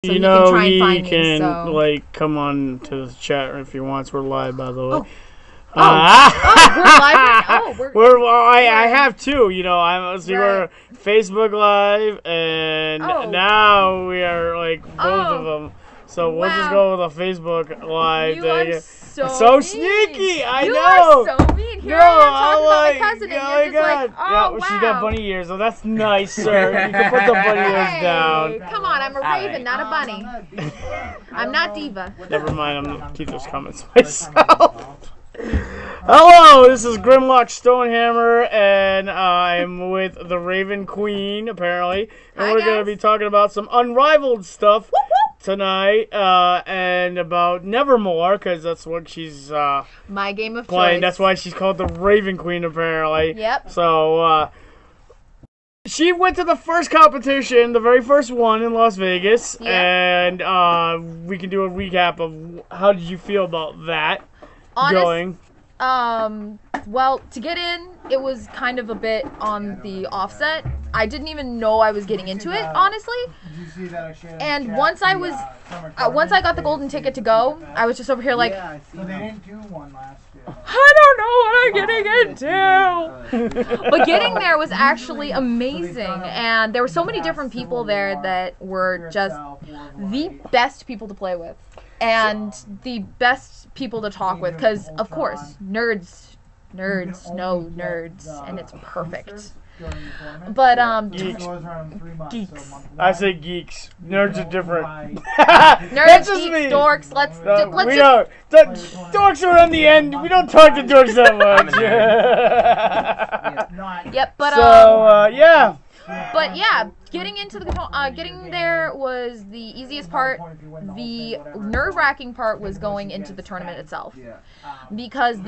So you he know, can try and he find can me. So. like come on to the chat if he wants. We're live, by the way. Oh. We're live right now. I have two. You know, we're Facebook Live, and now we are like both of them. So we'll just go with a Facebook Live thing. Are so mean. sneaky. I you know. You are so mean. Here I am talking about my cousin, and you're just like, wow. She's got bunny ears, so that's nice, sir. You can put the bunny ears down. Come on, I'm a raven, not a bunny. I'm not diva. Never mind. I'm gonna keep those comments myself. Hello, this is Grimlock Stonehammer, and I'm with the Raven Queen, apparently. And we're going to be talking about some unrivaled stuff tonight, and about Nevermore, because that's what she's my game of playing. choice. That's why she's called the Raven Queen, apparently. Yep. So, she went to the first competition, the very first one in Las Vegas, and we can do a recap of how did you feel about that. Going. Well, to get in, it was kind of a bit on the offset. I didn't even know I was getting into it, honestly. And once I got the golden ticket to go, I was just over here like, I don't know what I'm getting into. But getting there was actually amazing, and there were so many different people there that were just the best people to play with. And the best people to talk with, because, of course, nerds know nerds, and it's perfect. But, geeks. I say geeks. Nerds are different. Nerds, geeks, dorks, dorks are on the end. We don't talk to dorks that much. Yep, but, yeah. But yeah, getting there was the easiest part. The nerve-wracking part was going into the tournament itself, because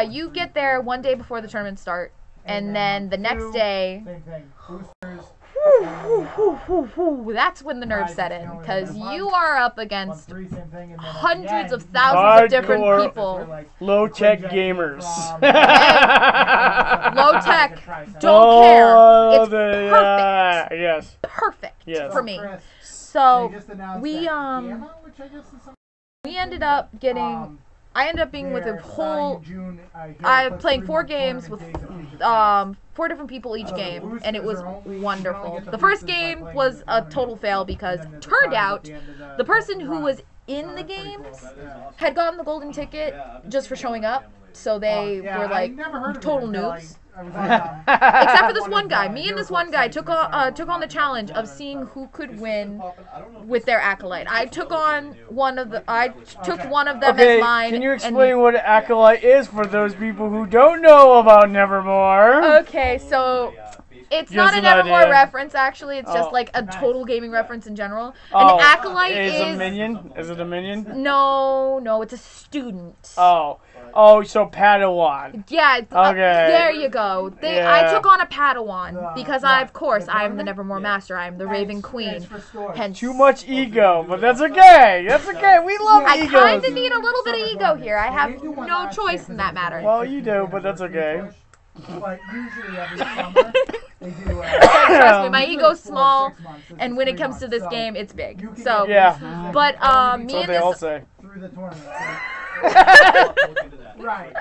you get there one day before the tournament start, and then the next day, that's when the nerves set in, because you are up against hundreds of thousands of different people. Low-tech gamers. Low-tech, don't care. It's perfect. Yes. Perfect for me. So we ended up getting. I ended up being with a whole. Playing 4 games with 4 different people each game, and it was wonderful. The first game was a total fail because turned out the person who was in the games had gotten the golden ticket just for showing up, so they were like total noobs. Except for this one guy. Me and this one guy took on the challenge of seeing who could win with their acolyte. I took one of them as mine. Can you explain what acolyte is for those people who don't know about Nevermore? Okay, so it's not a Nevermore reference, actually. It's just like a total gaming reference in general. An acolyte is a minion? Is it a minion? No, it's a student. Oh, so Padawan. Yeah, there you go. I took on a Padawan because I am the Nevermore Master. I am the Raven Queen. Hence, too much ego, but that's okay. That's okay. We love egos. I kind of need a little bit of ego here. I have no choice in that matter. Well, you do, but that's okay. But usually every summer they do. Trust me, my ego's small, and when it comes to this game, it's big. So yeah. But me and they all say. Through the tournament. Right.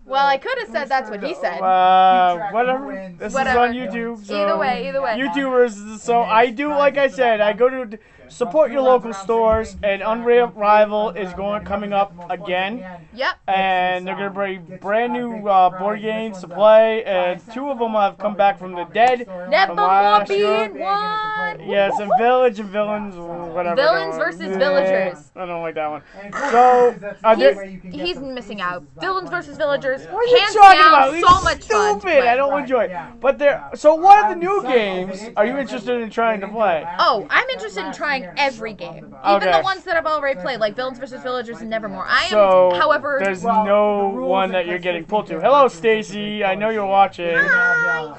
Well, I could have said that's what he said. Whatever. This is on YouTube. So either way. YouTubers. So I do, like I said, I go to support your local stores, and Unrival is coming up again. Yep. And they're gonna bring brand new board games to play, and 2 of them have come back from the dead. Nevermore being one. Yes, and Village and Villains, whatever. Villains versus Villagers. I don't like that one. So he's missing out. Villains versus Villagers. What are you hands talking down, about? so much fun. Stupid. I don't enjoy it. But so what are the new games are you interested in trying to play? Oh, I'm interested in trying every game. Even the ones that I've already played, like Villains vs. Villagers and Nevermore. However, there's no one that you're getting pulled to. Hello, Stacy. I know you're watching. Hi.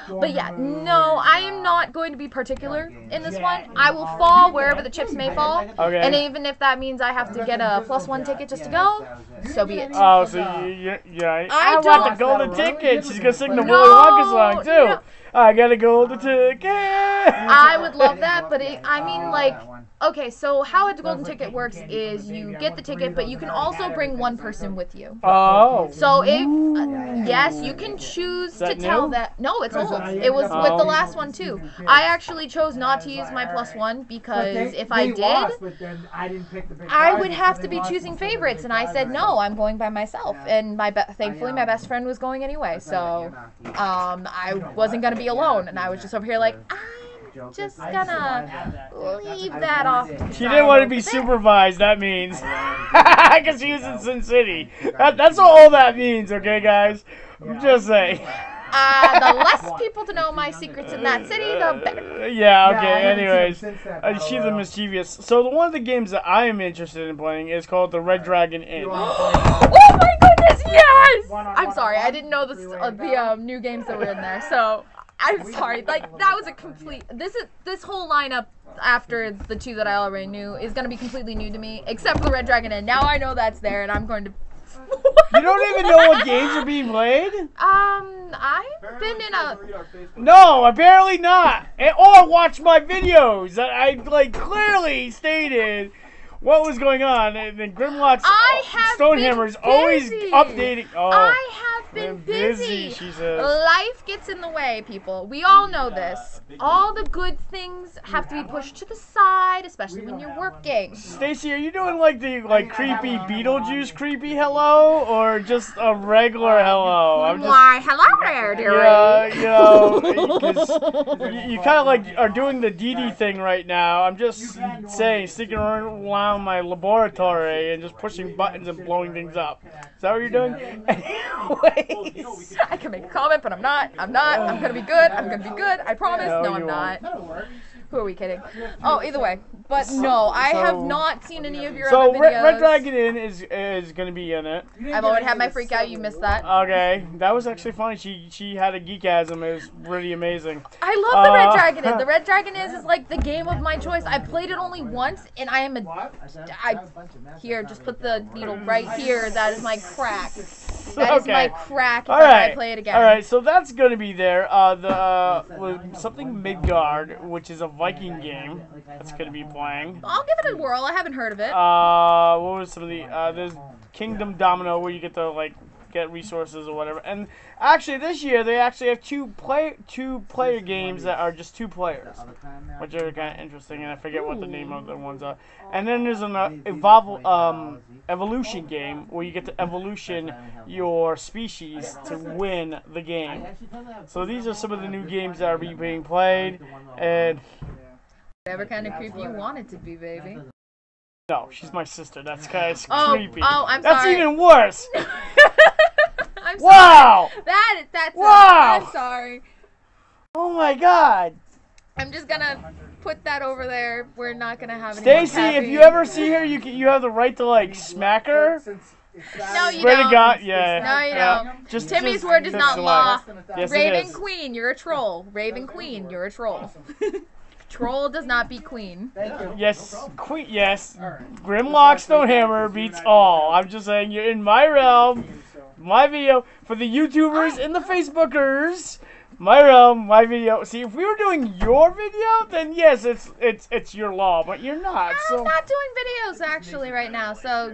But yeah, no, I am not going to be particular in this one. I will fall wherever the chips may fall. Okay. And even if that means I have to get a +1 ticket just to go, so be it. Oh, so I want the golden ticket. She's going to sing the Willy Wonka song, too. I got a golden ticket. I would love that, but I mean, like, okay, so how a golden ticket works is you get the ticket, but you can also bring one person with you. Oh. So if yes, you can choose to tell that. No, it's old. It was with the last one too. I actually chose not to use my +1 because if I did, I would have to be choosing favorites, and I said no, I'm going by myself. And thankfully my best friend was going anyway, so I wasn't gonna be alone, and I was just over here like, I'm just gonna leave that off. She didn't want to be supervised, that means. Because she was in Sin City. That's all that means, okay, guys? I'm just saying. The less people to know my secrets in that city, the better. Yeah, okay, anyways. She's a mischievous. So one of the games that I am interested in playing is called the Red Dragon Inn. Oh my goodness, yes! I'm sorry, I didn't know the new games that were in there, so I'm sorry. Like, that was a complete... This whole lineup after the two that I already knew is going to be completely new to me, except for the Red Dragon Inn. Now I know that's there, and I'm going to... You don't even know what games are being played? I've been in a... No, apparently not. Or watch my videos. I like, clearly stated what was going on, and then Grimlock's Stonehammer is always updating. Oh, I have been busy. She says. Life gets in the way, people. We all know this. All the good things have to be pushed to the side, especially when you're working. Stacy, are you doing like the creepy Beetlejuice creepy hello, or just a regular hello? Why, hello there, dearie. Yeah, you know, because you kind of like are doing the Dee Dee thing right now. I'm just saying, sticking around my laboratory and just pushing buttons and blowing things up. Is that what you're doing? Anyways. I can make a comment, but I'm not. I'm gonna be good. I'm gonna be good. I promise. No, I'm not. Who are we kidding? Oh, either way. But no, I have not seen any of your other videos. So Red Dragon Inn is going to be in it. I've already had my freak out. You missed that. Okay. That was actually funny. She had a geekasm. It was really amazing. I love the Red Dragon Inn. The Red Dragon is like the game of my choice. I played it only once, and I am here, just put the needle right here. That is my crack. That is my crack if I play it again. Alright, so that's going to be there. Something Midgard, which is a Viking game that's going to be playing. I'll give it a whirl. I haven't heard of it. What was some of the... there's Kingdom Domino, where you get to, like, get resources or whatever. And actually, this year, they actually have two-player games that are just 2 players, which are kind of interesting, and I forget what the name of the ones are. And then there's an evolution game, where you get to evolution your species to win the game. So these are some of the new games that are being played, and... Whatever kind of creep you want it to be, baby. No, she's my sister. That's kind of creepy. Oh, I'm sorry. That's even worse. I'm sorry. Wow. That's wow. I'm sorry. Oh my God. I'm just gonna put that over there. We're not gonna have any. Stacy, if you ever see her, you have the right to like smack her. No, you don't. To God, yeah. No, you don't. Just Timmy's word is not law. Yes, Raven Queen, you're a troll. Raven Queen, you're a troll. Troll does not beat queen. Yes, queen. Yes, Grimlock Stonehammer beats all. I'm just saying, you're in my realm, my video for the YouTubers and the Facebookers. My realm, my video. See, if we were doing your video, then yes, it's your law, but you're not. So. I'm not doing videos actually right now, so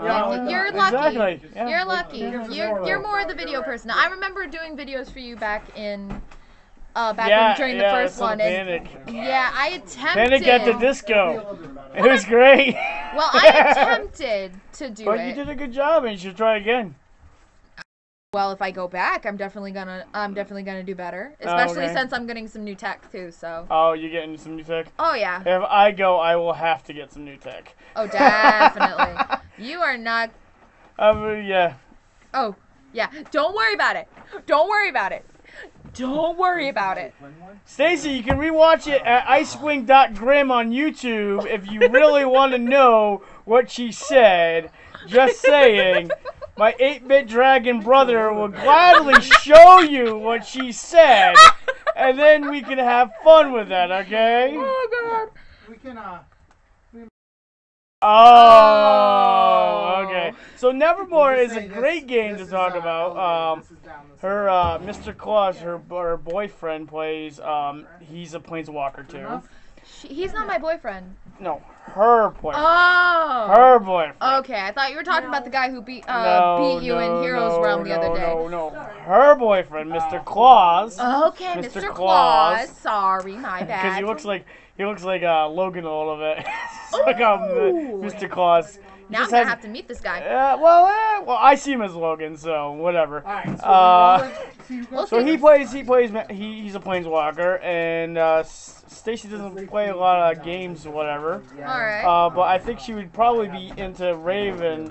you're lucky. Exactly. Yeah. You're lucky. You're more of the video person. I remember doing videos for you back in. During the first one. Panic. Yeah, I attempted. Panic at the disco. It was great. Well, I attempted to do it. But you did a good job, and you should try again. Well, if I go back, I'm definitely gonna do better. Especially since I'm getting some new tech too. So. Oh, you're getting some new tech? Oh yeah. If I go, I will have to get some new tech. Oh, definitely. You are not. Yeah. Oh, yeah. Don't worry about it. Don't worry about it. Don't worry about it. Stacy, you can rewatch it at icewing.grim on YouTube if you really want to know what she said. Just saying. My 8-bit dragon brother will gladly show you what she said, and then we can have fun with that, okay? Oh, God. We can, Oh, okay. So So Nevermore is a great game to talk about. Her Mr. Claus, her boyfriend plays. He's a planeswalker too. He's not my boyfriend. No, her boyfriend. Oh. Her boyfriend. Okay, I thought you were talking about the guy who beat you in Heroes Realm the other day. No. Her boyfriend, Mr. Claus. Okay, Mr. Claus. Sorry, my bad. Because he looks like Logan a little bit. Like Mr. Claus. Now I'm gonna have to meet this guy. Well, I see him as Logan, so whatever. So he's a planeswalker, and Stacy doesn't play a lot of games or whatever. All right. But I think she would probably be into Raven.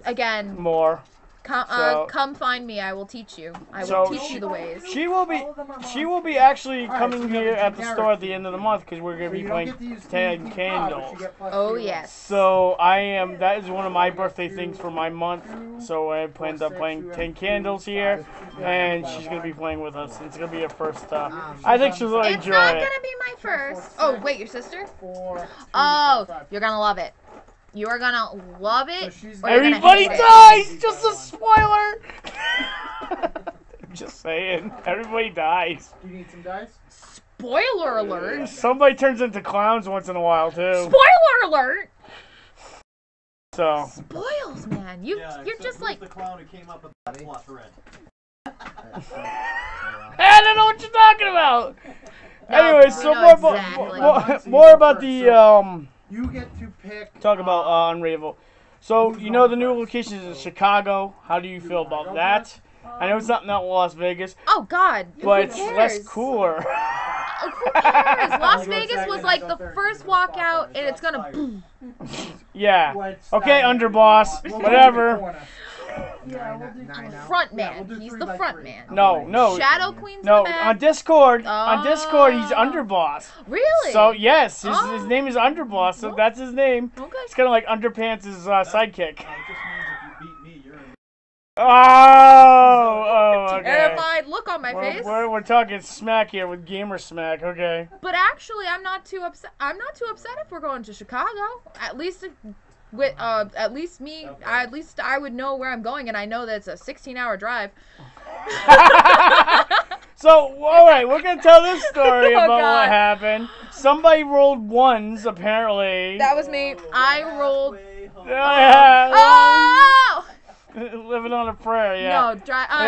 Again. More. Come find me. I will teach you. I will teach you the ways. She will be actually coming here at the store at the end of the month because we're gonna be playing 10 candles. Oh yes. So that is one of my birthday things for my month. So I planned on playing 10 candles here, and she's gonna be playing with us. It's gonna be her first. I think she'll really enjoy it. It's not gonna be my first. Oh wait, your sister? Oh, you're gonna love it. You are gonna love it. Everybody dies! Just a spoiler! Just saying. Everybody dies. Do you need some dice? Spoiler alert! Somebody turns into clowns once in a while, too. Spoiler alert! So. Spoils, man. You're just like. The clown who came up with that plot thread. I don't know what you're talking about! No, anyway, so more about the, You get to pick. Talk about Unravel. So, the new location is in Chicago. How do you feel about that? I know it's not Las Vegas. Oh, God. But it's less cooler. Who cares? Las Vegas was like the first walkout, and it's gonna boom. Yeah. Okay, underboss. Whatever. Front man. He's the front man. No. Shadow Queen's no, the back. on Discord. On Discord, he's underboss. Really? So yes, his name is underboss. So that's his name. Okay. It's kind of like Underpants' sidekick. It just means if you beat me, you're in. Oh, okay. Terrified look on my face. We're talking smack here with Gamer Smack, okay? But actually, I'm not too upset. I'm not too upset if we're going to Chicago. At least I would know where I'm going, and I know that it's a 16-hour drive. So, all right, we're gonna tell this story about God. what happened. Somebody rolled ones, apparently. That was me. I rolled. Oh! Living on a prayer, yeah. No,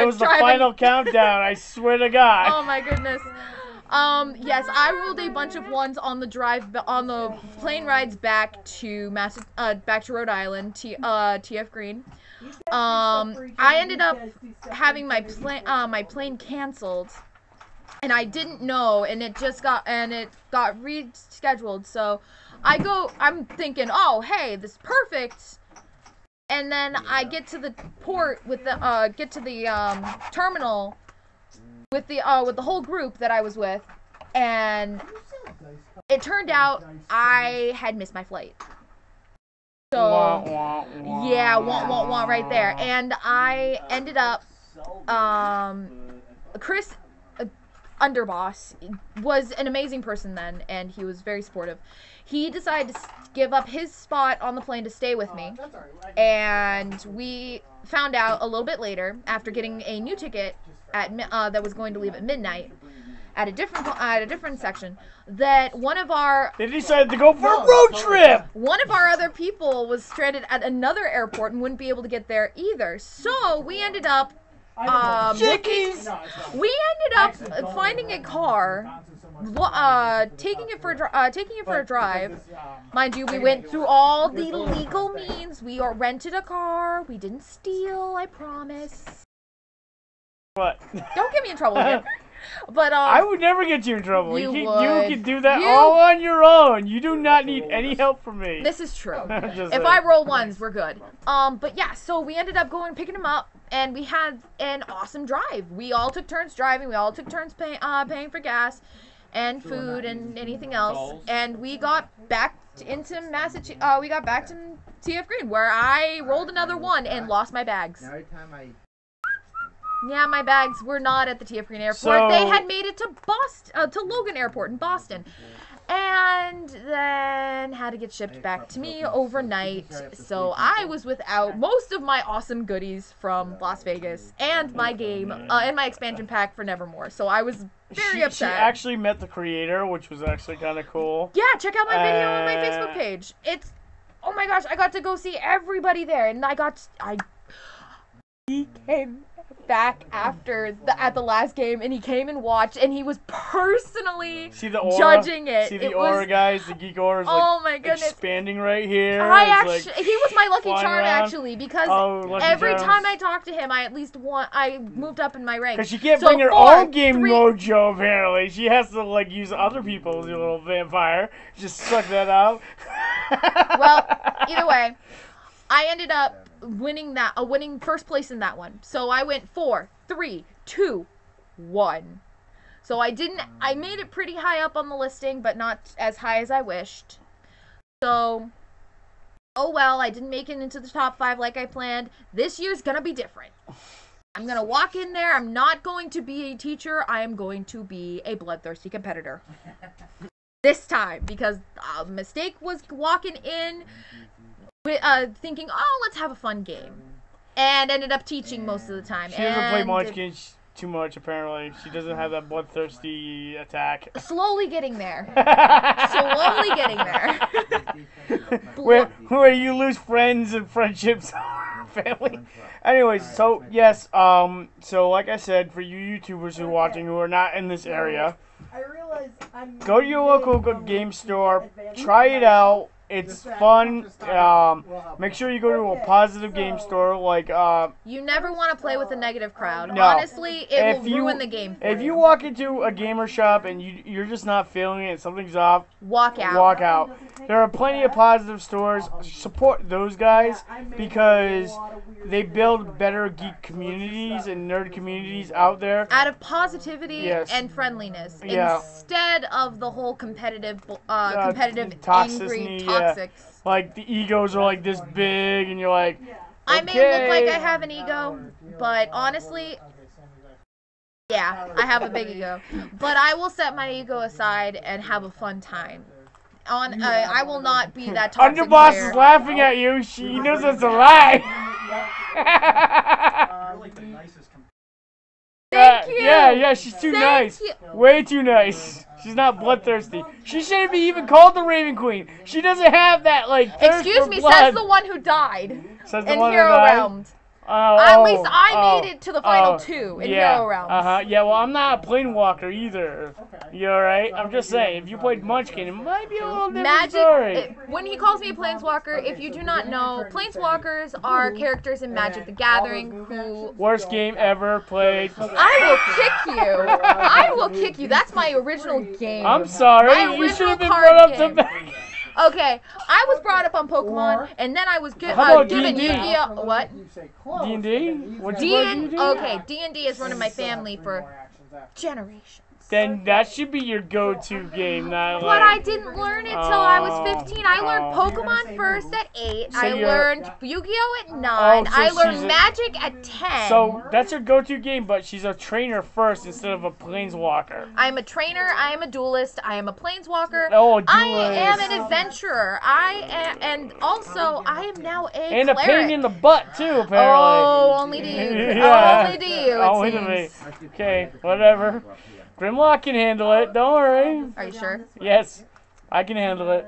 it was the final countdown. I swear to God. Oh my goodness. Yes, I rolled a bunch of ones on the plane rides back to Rhode Island, TF Green. I ended up having my plane canceled, and I didn't know, and it got rescheduled. So I'm thinking, oh hey, this is perfect. And then I get to the port with the terminal with the whole group that I was with, and it turned out I had missed my flight. So yeah, wah right there. And I ended up Chris Underboss was an amazing person then, and he was very supportive. He decided to give up his spot on the plane to stay with me, and we found out a little bit later, after getting a new ticket that was going to leave at midnight at a different section, that they decided to go for a road trip. One of our other people was stranded at another airport and wouldn't be able to get there either. So we ended up finding a car, taking it for a drive. Mind you, we went through all the legal means. We rented a car. We didn't steal, I promise. What? Don't get me in trouble here. But I would never get you in trouble. You can do that all on your own. You do not need any help from me. This is true. If I roll ones, we're good. But yeah, so we ended up picking him up, and we had an awesome drive. We all took turns driving. We all took turns paying for gas and food and anything else. And we got back into Massachusetts. We got back to TF Green, where I rolled another one and lost my bags. Yeah, my bags were not at the TF Green Airport. So, they had made it to Logan Airport in Boston. And then had to get shipped back to me overnight, so I was without most of my awesome goodies from Las Vegas and my game and my expansion pack for Nevermore. So I was very upset. She actually met the creator, which was actually kind of cool. Yeah, check out my video on my Facebook page. It's, oh my gosh, I got to go see everybody there, and he came back after at the last game, and he came and watched, and he was personally judging it. See the aura, guys? The geek aura is my goodness, expanding right here. He was my lucky charm, actually, because every charms. time I talked to him, I moved up in my rank. Because she can't bring her own game mojo, apparently. She has to, like, use other people's, you little vampire. Just suck that out. Well, either way, I ended up winning first place in that one. So I went 4, 3, 2, 1. So I made it pretty high up on the listing, but not as high as I wished. So, oh well, I didn't make it into the top 5 like I planned. This year's gonna be different. I'm gonna walk in there. I'm not going to be a teacher. I am going to be a bloodthirsty competitor. This time, because a mistake was walking in thinking, oh, let's have a fun game, and ended up teaching most of the time. She doesn't play Munchkin too much, apparently. She doesn't have that bloodthirsty attack. Slowly getting there. Slowly getting there. where you lose friends and friendships, family. Anyways, so yes, so like I said, for you YouTubers who are watching who are not in this area, go to your local game store, try it out. It's fun. Make sure you go to a positive game store. Like you never want to play with a negative crowd. No. Honestly, it will ruin the game for If you. you walk into a gamer shop and you're just not feeling it, and something's off, walk out. Walk out. There are plenty of positive stores. Support those guys because they build better geek communities and nerd communities out there. Out of positivity and friendliness, instead of the whole competitive, angry, toxic. Like the egos are like this big, and you're like, okay. I may look like I have an ego, but honestly, yeah, I have a big ego. But I will set my ego aside and have a fun time. I will not be that toxic Underboss player. is laughing at you. She knows it's a lie. You're like the nicest Thank you. Yeah, she's too nice. Way too nice. She's not bloodthirsty. She shouldn't be even called the Raven Queen. She doesn't have that, like, thirst Excuse for me, blood. says the one who died in Hero Realm. At least I made it to the final 2 in Hero Realms. Yeah, well, I'm not a Planewalker either. You alright? I'm just saying, if you played Munchkin, it might be a little different story. When he calls me a Planeswalker, if you do not know, Planeswalkers are characters in Magic the Gathering who... Worst game ever played. I will kick you. I will kick you. That's my original game. I'm sorry. You should have been brought up to back. Okay, I was brought up on Pokemon, and then I was given Yu-Gi-Oh! What? D&D? Okay, D&D has run in my family for generations. Then that should be your go-to game, not But I didn't learn it till I was 15. I learned Pokemon first at 8. I learned Yu-Gi-Oh! At 9. I learned Magic at 10. So that's your go-to game, but she's a trainer first instead of a planeswalker. I'm a trainer. I am a duelist. I am a planeswalker. Oh, a duelist. I am an adventurer. And also I am now a and cleric. A pain in the butt too, apparently. Oh, only to you. Yeah. Only to you. Only to me. Okay, whatever. Grimlock can handle it. Don't worry. Are you sure? Yes, I can handle it.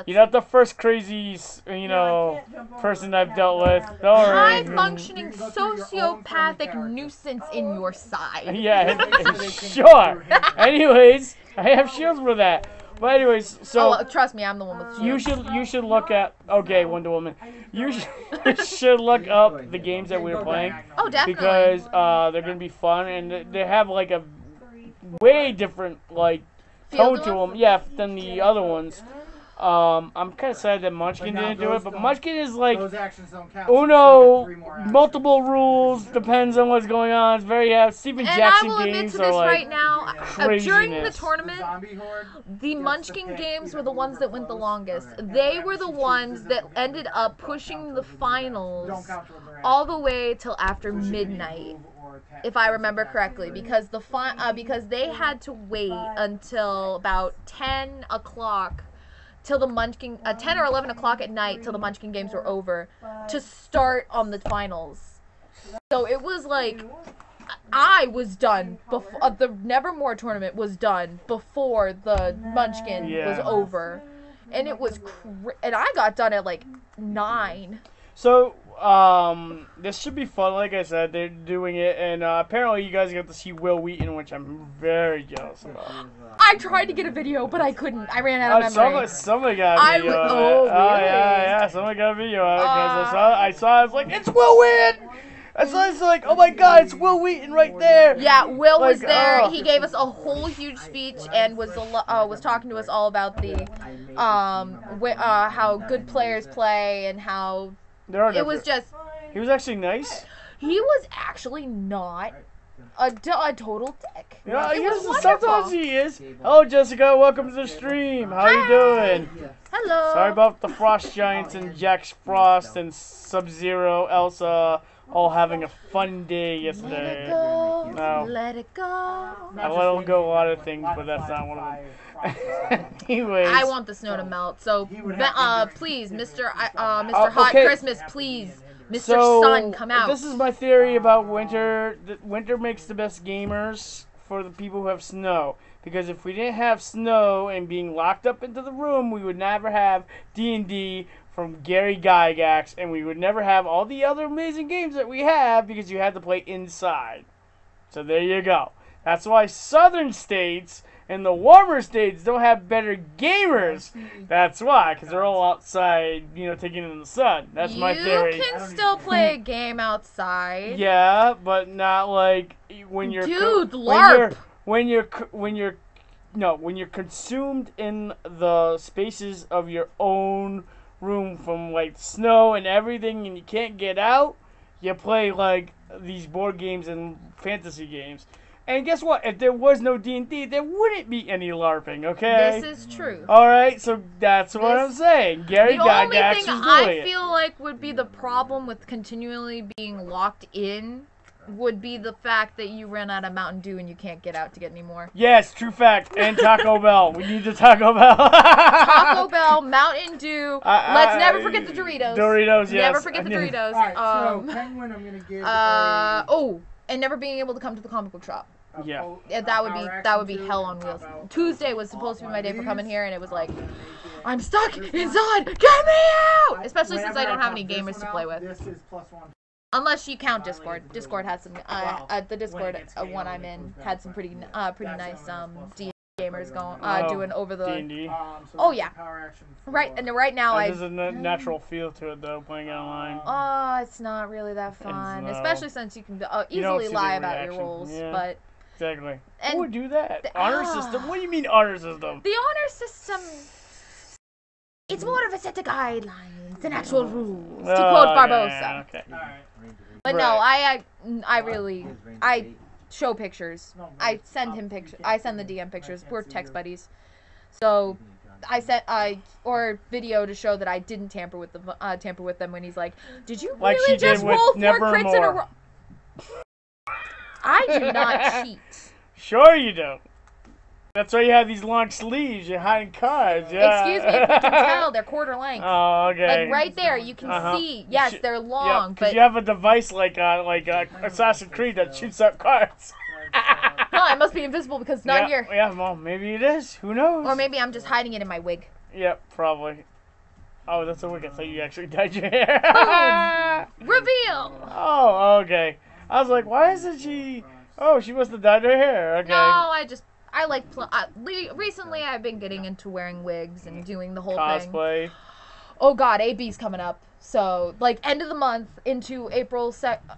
You're not the first crazy, person I've dealt with. Don't worry. High-functioning sociopathic nuisance in your side. Yeah, sure. Anyways, I have shields for that. But anyways, so trust me, I'm the one with shields. You should look at Wonder Woman. You should look up the games that we were playing. Oh, definitely. Because they're gonna be fun and they have like a way different tone to them, than the other ones. I'm kind of sad that Munchkin didn't do it, but Munchkin is like Uno, multiple rules, depends on what's going on. It's very Stephen Jackson games. And I will admit to this right now, during the tournament, the Munchkin games were the ones that went the longest. They were the ones that ended up pushing the finals all the way till after midnight, if I remember correctly, because because they had to wait until about 10 o'clock till the Munchkin 10 or 11 o'clock at night till the Munchkin games were over to start on the finals. So it was like I was done before the Nevermore tournament was done before the Munchkin was over, and it was and I got done at like 9. So this should be fun. Like I said, they're doing it, and apparently you guys get to see Will Wheaton, which I'm very jealous about. I tried to get a video, but I couldn't. I ran out of memory. Somebody got a video. Oh, really? Yeah, somebody got a video of it because I saw. I was like, it's Will Wheaton. It's like, oh my God, it's Will Wheaton right there. Yeah, Will was there. He gave us a whole huge speech and was talking to us all about the how good players play and how it was just. He was actually nice. He was actually not a total dick. Yeah, sometimes he is. Hello, Jessica. Welcome to the stream. How you doing? Hello. Sorry about the Frost Giants and Jax Frost and Sub-Zero, Elsa. All having a fun day yesterday. Let it go. No. Let it go. I let them go a lot of things, but that's not one of them. Anyways. I want the snow to melt. So, please, Mr. Hot Christmas, please, Mr. Sun, come out. This is my theory about winter. Winter makes the best gamers for the people who have snow. Because if we didn't have snow and being locked up into the room, we would never have D&D from Gary Gygax, and we would never have all the other amazing games that we have because you had to play inside. So there you go. That's why southern states and the warmer states don't have better gamers. That's why, because they're all outside, taking in the sun. That's my theory. You can still play a game outside. Yeah, but not like when you're LARP. When you're consumed in the spaces of your own room from like snow and everything, and you can't get out, you play like these board games and fantasy games. And guess what? If there was no D&D, there wouldn't be any LARPing, okay? This is true. Alright, so that's what I'm saying. Gary Gygax The only thing I it. feel like would be the problem with continually being locked in would be the fact that you ran out of Mountain Dew and you can't get out to get any more. Yes, true fact. And Taco Bell. We need the Taco Bell. Taco Bell, Mountain Dew. Let's never forget the Doritos. Doritos, yes. Never forget the Doritos. Alright, so Penguin, I'm gonna give and never being able to come to the comic book shop. Yeah. That would be hell on wheels. Tuesday was supposed to be my day for coming here, and it was like, I'm stuck inside. Get me out! Especially since I don't have any gamers to play with. This is +1. Unless you count Discord. Discord has some. The Discord one I'm in had some pretty nice D gamers going doing over the. D&D. Oh yeah. Right, and right now There's a natural feel to it though, playing online. Oh, it's not really that fun, especially since you can easily lie about your rolls, but. Exactly. Who would do that? Honor system? What do you mean honor system? The honor system. It's more of a set of guidelines than actual rules, to quote Barbosa. Yeah, okay. But no, I show pictures. I send him pictures. I send the DM pictures. We're text buddies. So or video to show that I didn't tamper with them when he's like, did you really just roll 4 crits in a row? I do not cheat. Sure you do. That's why you have these long sleeves. You're hiding cards. Yeah. Excuse me, if you can tell, they're quarter length. Oh, okay. Like right there, you can see. Yes, they're long, but you have a device like Assassin's Creed that shoots up cards. No, it must be invisible because it's not here. Yeah, well, maybe it is. Who knows? Or maybe I'm just hiding it in my wig. Yep, probably. Oh, that's a wig. I thought you actually dyed your hair. Boom! Reveal! Oh, okay. I was like, why isn't she... Oh, she must have dyed her hair. Okay. No, I like... recently, I've been getting into wearing wigs and doing the whole thing. Cosplay. Oh, God, AB's coming up. So, like, end of the month into April...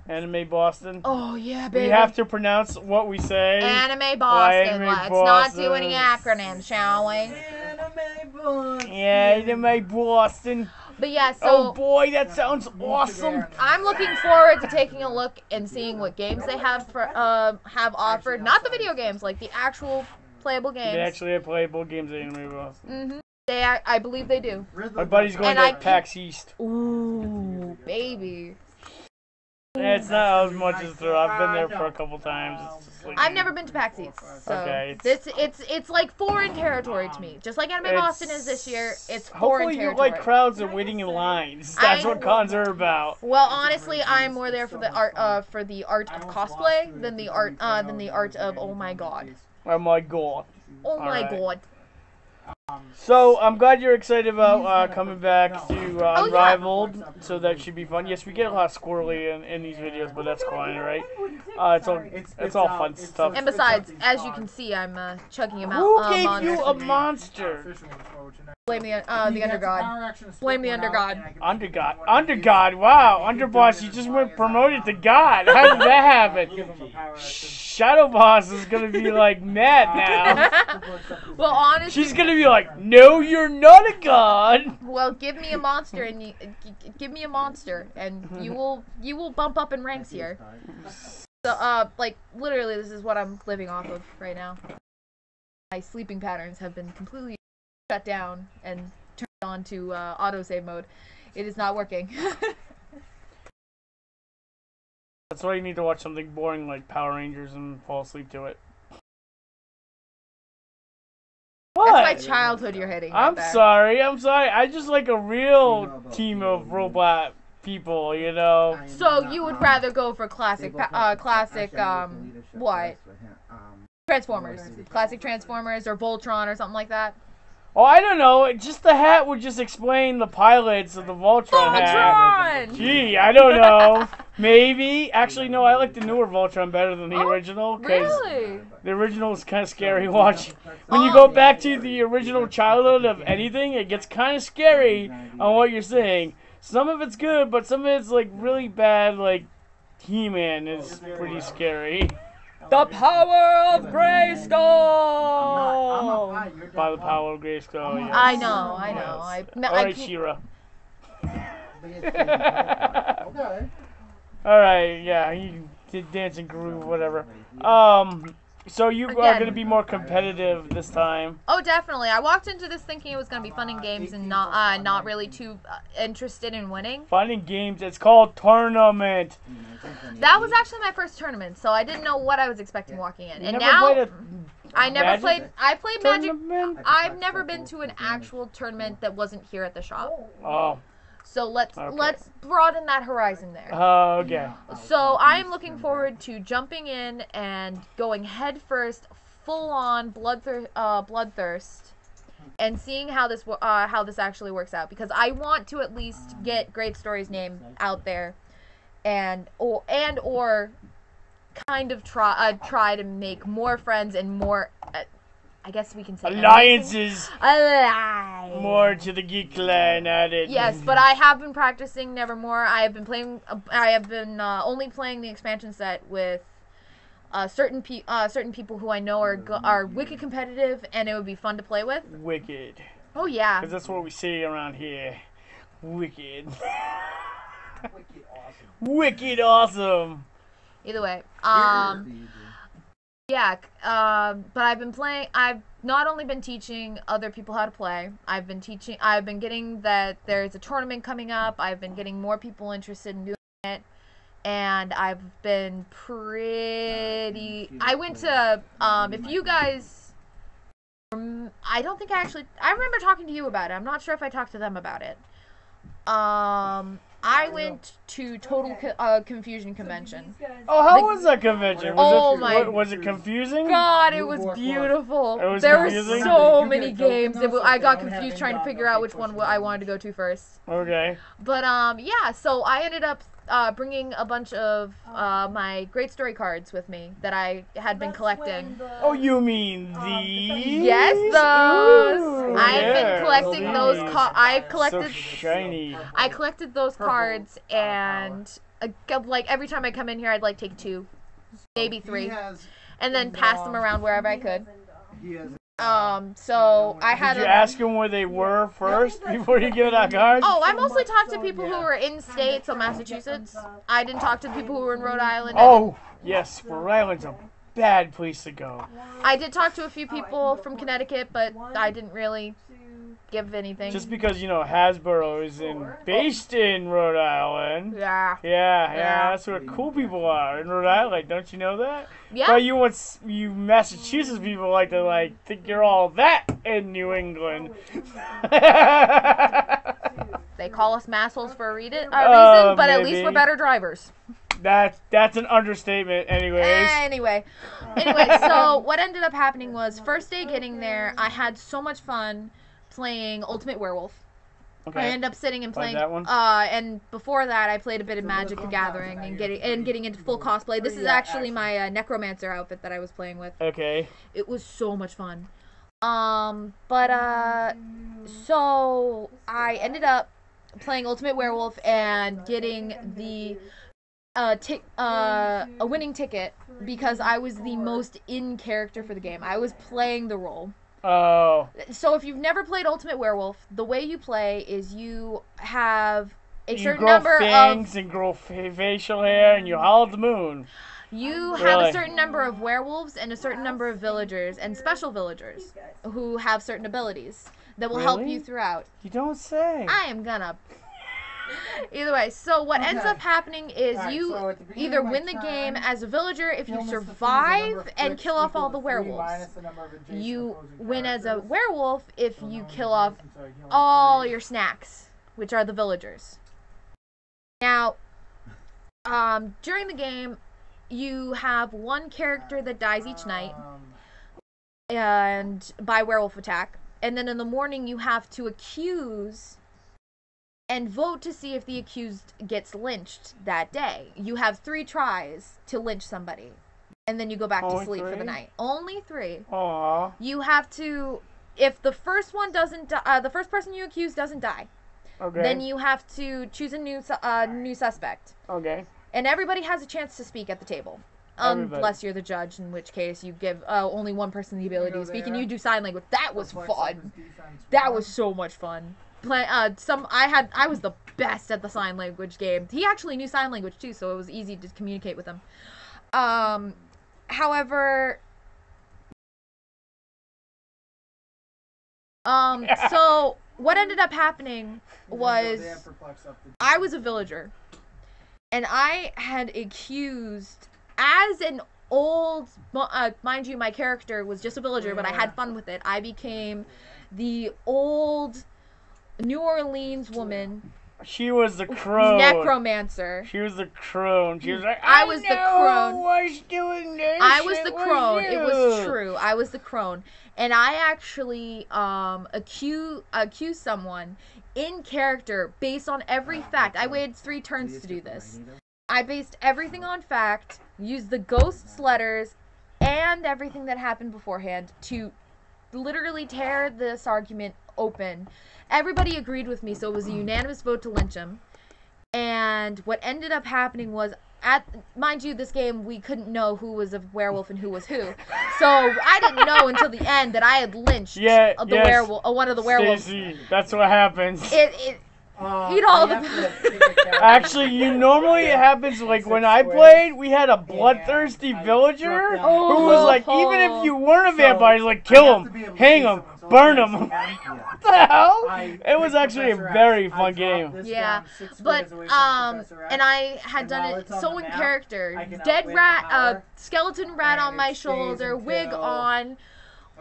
Anime Boston. Oh, yeah, baby. We have to pronounce what we say. Anime Boston. Let's not do any acronyms, shall we? Anime Boston. Yeah, Anime Boston. But yeah, so... Oh, boy, that sounds awesome. I'm looking forward to taking a look and seeing what games they have offered. Not the video games, like the actual playable games. They actually have playable games at Anime Boston. Mm-hmm. I believe they do. My buddy's going to PAX East. Ooh, baby. Yeah, it's not as much as I've been there for a couple times. East. I've never been to PAX East, so Okay, it's like foreign territory to me. Just like Anime Boston is this year, it's foreign hopefully territory. you like crowds and waiting in lines. That's what cons are about. Well, honestly, I'm more there for the art of cosplay than the art of oh my god. Oh my god. Oh my god. So I'm glad you're excited about coming back to Unrivaled. So that should be fun. Yes, we get a lot of squirrely in these videos, but that's fine, right? It's all fun stuff. And besides, as you can see, I'm chugging him out. Who gave you a monster? Blame the undergod. Blame the undergod. Undergod. Wow, Underboss, you just went promoted to God. How did that happen? Shadow Boss is gonna be like mad now. Well, honestly, she's gonna be like, "No, you're not a god." Well, give me a monster, and you will bump up in ranks here. So, like literally, this is what I'm living off of right now. My sleeping patterns have been completely shut down and turned on to autosave mode. It is not working. That's why you need to watch something boring like Power Rangers and fall asleep to it. What? That's my childhood you're hitting. I'm sorry. I just like a real team of robot people, you know. So you would rather go for classic what? Transformers. Classic Transformers or Voltron or something like that? Oh, I don't know. Just the hat would just explain the pilots of the Voltron hat. Gee, I don't know. Maybe. Actually, no, I like the newer Voltron better than the original. Really? The original is kind of scary watching. When you go back to the original childhood of anything, it gets kind of scary on what you're saying. Some of it's good, but some of it's like really bad, like He-Man is pretty scary. The power of Grayskull! By the power of Grayskull, yes. I know. Alright, She-Ra. Alright, yeah, you did dancing groove, whatever. So you are going to be more competitive this time. Oh, definitely. I walked into this thinking it was going to be fun and games and not really too interested in winning. Fun and games. It's called tournament. That was actually my first tournament, so I didn't know what I was expecting walking in. And now I never played. I played Magic. I've never been to an actual tournament that wasn't here at the shop. Oh. So let's broaden that horizon there. Oh, okay. So I am looking forward to jumping in and going head first, full on bloodthirst, and seeing how this actually works out, because I want to at least get Great Story's name out there, and or kind of try to make more friends and more. I guess we can say alliances. More to the Geek Clan added. Yes, but I have been practicing Nevermore. I have been playing. I have been only playing the expansion set with certain people who I know are wicked competitive, and it would be fun to play with. Wicked. Oh yeah. Because that's what we say around here. Wicked. Wicked awesome. Wicked awesome. Either way, yeah, but I've not only been teaching other people how to play, I've been getting that there's a tournament coming up, I've been getting more people interested in doing it, and I've been I went to, if you guys, I remember talking to you about it, I'm not sure if I talked to them about it. I went to Total Confusion Convention. Oh, how was that convention? Was it confusing? God, it was beautiful. There were so many games. I got confused trying to figure out which one I wanted to go to first. Okay. But yeah, so I ended up bringing a bunch of my Great Story cards with me that I had been collecting. Oh, you mean these? Yes, those. Ooh, I've been collecting those. So shiny. I collected those cards, and like every time I come in here, I'd like take 2, maybe 3, and then pass them around wherever I could. So I had. Did you ask them where they were first before you give out cards? Oh, I mostly talked to people who were in state, so Massachusetts. I didn't talk to people who were in Rhode Island. Oh, yes, Rhode Island's a bad place to go. I did talk to a few people from Connecticut, but I didn't really give anything. Just because, Hasbro is based in Rhode Island. Yeah. Yeah, that's where cool people are, in Rhode Island. Don't you know that? Yeah. But you Massachusetts people like to, think you're all that in New England. They call us massholes for a reason, but maybe. at least we're better drivers. That's an understatement, anyways. Anyway, so what ended up happening was, first day getting there, I had so much fun playing Ultimate Werewolf. Okay. I ended up sitting and playing that one? and before that I played a bit of Magic the Gathering and getting into full cosplay. This is actually my Necromancer outfit that I was playing with. Okay. It was so much fun. So I ended up playing Ultimate Werewolf and getting the a winning ticket because I was the most in character for the game. I was playing the role. Oh. So if you've never played Ultimate Werewolf, the way you play is you have a certain grow number fangs of and grow facial hair and you howl at the moon. You have a certain number of werewolves and a certain number of villagers and special villagers who have certain abilities that will help you throughout. You don't say. I am gonna. Either way, so what ends up happening is you either win the game as a villager if you survive and kill off all the werewolves. You win as a werewolf if you kill off all your snacks, which are the villagers. Now, during the game, you have one character that dies each night and by werewolf attack. And then in the morning, you have to accuse and vote to see if the accused gets lynched that day. You have 3 tries to lynch somebody. And then you go back to sleep for the night. Only 3. Aww. You have to, if the first one doesn't die, the first person you accuse doesn't die, then you have to choose a new suspect. Okay. And everybody has a chance to speak at the table. Unless you're the judge, in which case you give only one person the ability to speak, and you do sign language. That was fun. That was so much fun. I was the best at the sign language game. He actually knew sign language too, so it was easy to communicate with him. However, so what ended up happening was I was a villager, and I had accused as an old, mind you, my character was just a villager, but I had fun with it. I became the old New Orleans woman. She was the crone. Necromancer. She was the crone. She was like, I was the crone. Was doing this. I was the crone. It was true. I was the crone. And I actually accused someone in character based on every fact. I waited 3 turns to do this. I based everything on fact, used the ghost's letters, and everything that happened beforehand to literally tear this argument open. Everybody agreed with me, so it was a unanimous vote to lynch him. And what ended up happening was, mind you, this game, we couldn't know who was a werewolf and who was who. So I didn't know until the end that I had lynched werewolf, one of the werewolves. Stacey, that's what happens. Eat all the... Actually, normally it happens when I played, we had a bloodthirsty villager who was like, even if you weren't a vampire, he's like, kill him, hang him, burn him. What the hell? It was actually a very fun game. Yeah, but, and I had done it so in character. Dead rat, skeleton rat on my shoulder, wig on,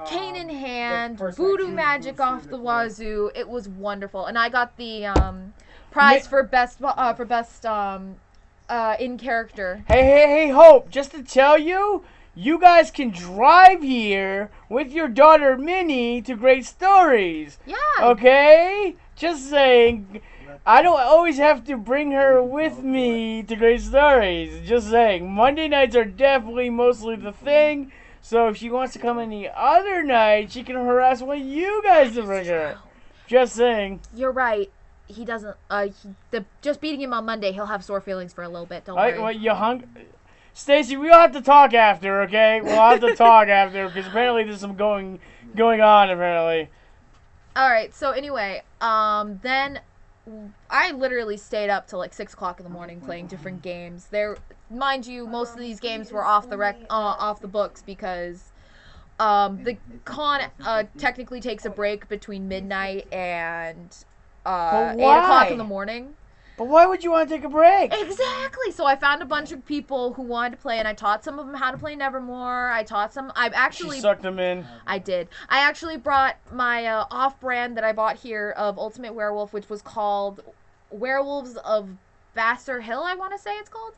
cane in hand, voodoo magic off the wazoo. It was wonderful, and I got the prize for best in character. Hey, Hope! Just to tell you, you guys can drive here with your daughter Minnie to Great Stories. Yeah. Okay, just saying. I don't always have to bring her with me to Great Stories. Just saying. Monday nights are definitely mostly the thing. So if she wants to come any other night, she can harass one of you guys to bring her. Just saying. You're right. He doesn't. Just beating him on Monday, he'll have sore feelings for a little bit. Don't worry. Well, you Stacey, we'll have to talk after, okay? We'll have to talk after because apparently there's some going on apparently. All right. So anyway, then I literally stayed up till 6 o'clock in the morning playing different games. Mind you, most of these games were off the books because The con technically takes a break between midnight and 8 o'clock in the morning. But why would you want to take a break? Exactly. So I found a bunch of people who wanted to play, and I taught some of them how to play Nevermore. I taught some. I've actually She sucked them in. I did. I actually brought my off-brand that I bought here of Ultimate Werewolf, which was called Werewolves of Vassar Hill, I want to say it's called.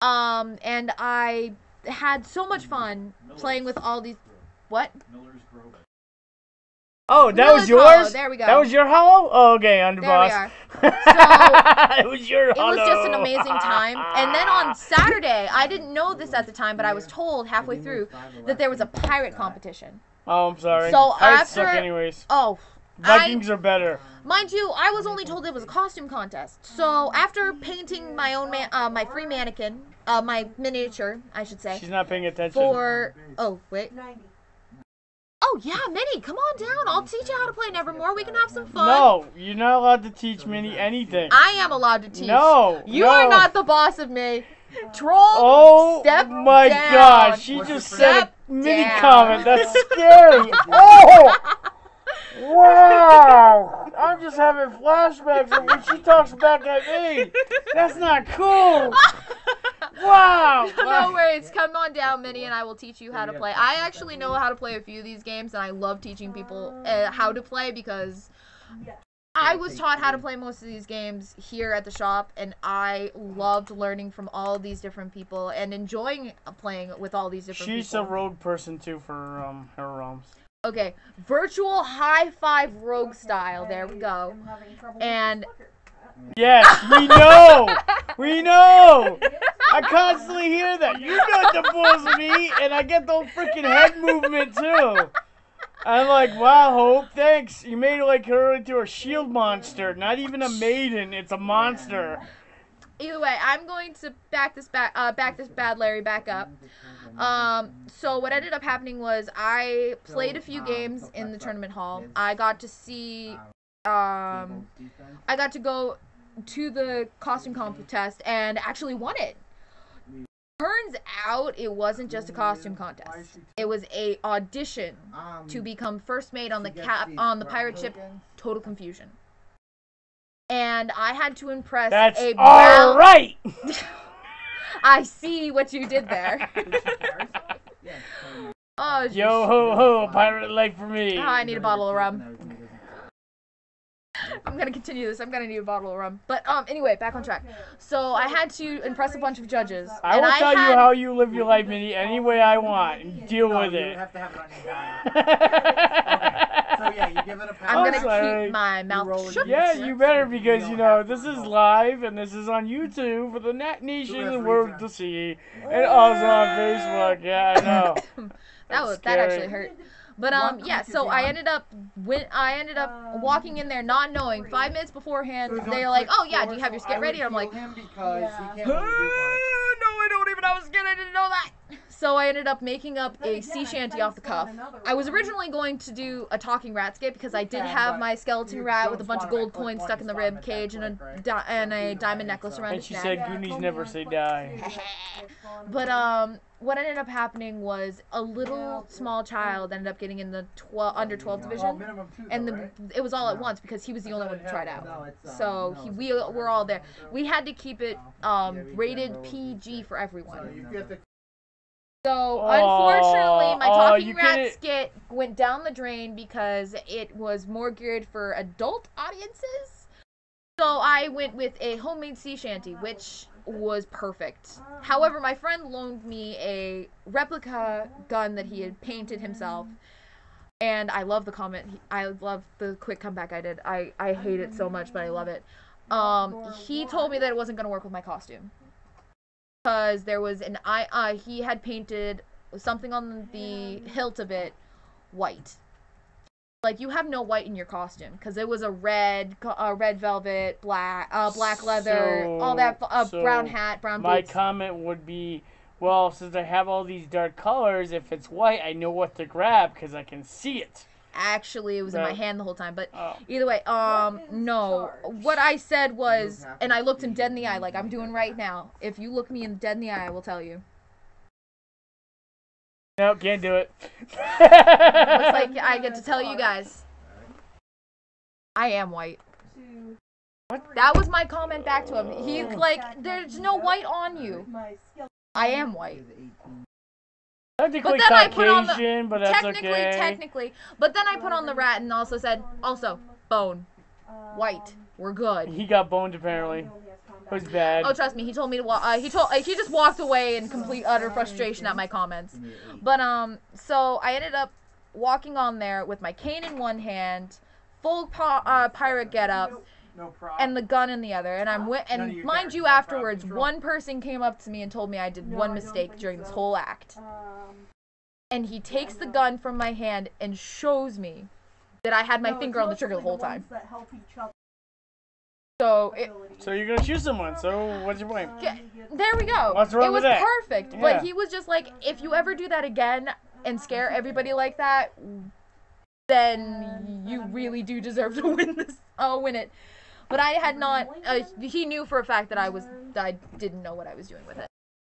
And I had so much fun playing with all these. What? Oh, that was yours? Oh, there we go. That was your hollow? Oh, okay, underboss. There we are. So, it was your hollow. It was just an amazing time. And then on Saturday, I didn't know this at the time, but I was told halfway through that there was a pirate competition. Oh, I'm sorry. So Pirates after, suck anyways. Oh, Vikings are better. Mind you, I was only told it was a costume contest. So after painting my own my free mannequin, my miniature, I should say. She's not paying attention. Oh, wait. Oh, yeah, Minnie, come on down. I'll teach you how to play Nevermore. We can have some fun. No, you're not allowed to teach Minnie anything. I am allowed to teach. No, You are not the boss of me. Troll, oh, step my down. God. She just said a Minnie down. comment. That's scary. Oh! Wow! I'm just having flashbacks of when she talks back at me. That's not cool. Wow! No worries. Come on down, Minnie, and I will teach you how to play. I actually know how to play a few of these games, and I love teaching people how to play because I was taught how to play most of these games here at the shop, and I loved learning from all these different people and enjoying playing with all these different people. She's a rogue person, too, for her realms. Okay, virtual high five rogue style. There we go. And yes, we know. We know. I constantly hear that. You know the bulls me, and I get the freaking head movement too. I'm like, wow, Hope, thanks. You made like her into a shield monster. Not even a maiden. It's a monster. Either way, I'm going to back this bad Larry back up. So what ended up happening was I played a few games in the tournament hall. I got to see, I got to go to the costume contest and actually won it. Turns out it wasn't just a costume contest. It was a audition to become first mate on the pirate ship Total Confusion. And I had to impress That's all right. I see what you did there. Oh, yo ho ho, pirate life for me. Oh, I need a bottle of rum. I'm gonna continue this. I'm gonna need a bottle of rum. But anyway, back on track. So I had to impress a bunch of judges. I will tell you how you live your life, Minnie, any way I want. And deal with it. You have to have it on your diet. So yeah, you give it a pound. I'm gonna keep my mouth shut. Yeah, you better, because you know this is live and this is on YouTube for the nation and the world to see, and also on Facebook. Yeah, I know. that actually hurt. But yeah, so I ended up walking in there not knowing. 5 minutes beforehand, they're like, "Oh yeah, do you have your skit ready?" And I'm like, "No, I don't even have a skit. I didn't know that." So I ended up making up a sea shanty off the cuff. I was originally going to do a talking rat skit because I did have my skeleton rat with a bunch of gold coins stuck in the rib cage and a diamond necklace around and his she neck. said, "Goonies never say die." But what ended up happening was a little small child ended up getting in the under 12 division, and it was all at once because he was the only one who tried out. So we were all there. We had to keep it rated PG for everyone. So unfortunately, my talking rat skit went down the drain because it was more geared for adult audiences. So I went with a homemade sea shanty, which was perfect. However, my friend loaned me a replica gun that he had painted himself, and I love the comment. I love the quick comeback I did. I hate it so much, but I love it. He told me that it wasn't going to work with my costume because there was he had painted something on the hilt of it white. Like, you have no white in your costume because it was a red velvet, black leather, all that, brown hat, brown boots. My comment would be, well, since I have all these dark colors, if it's white, I know what to grab because I can see it. Actually, it was in my hand the whole time, but either way, no. What I said was, and I looked him dead in the eye like I'm doing right now. If you look me dead in the eye, I will tell you. No, can't do it. Looks like I get to tell you guys. I am white. What? That was my comment back to him. He's like, there's no white on you. I am white. Technically But then I put on Caucasian, but that's okay. Technically. But then I put on the rat and also said, also, bone. White. We're good. He got boned apparently. It was bad. Oh, trust me. He told me to walk. He just walked away in complete utter frustration at my comments. But so I ended up walking on there with my cane in one hand, full pirate getup, and the gun in the other. And mind you, afterwards, one person came up to me and told me I did one mistake during this whole act. And he takes the gun from my hand and shows me that I had my finger on the trigger the whole time. So you're gonna shoot someone. So what's your point? There we go. What's wrong it was with that? perfect. Yeah. But he was just like, if you ever do that again and scare everybody like that, then you really do deserve to win it. But I had not. He knew for a fact that I didn't know what I was doing with it.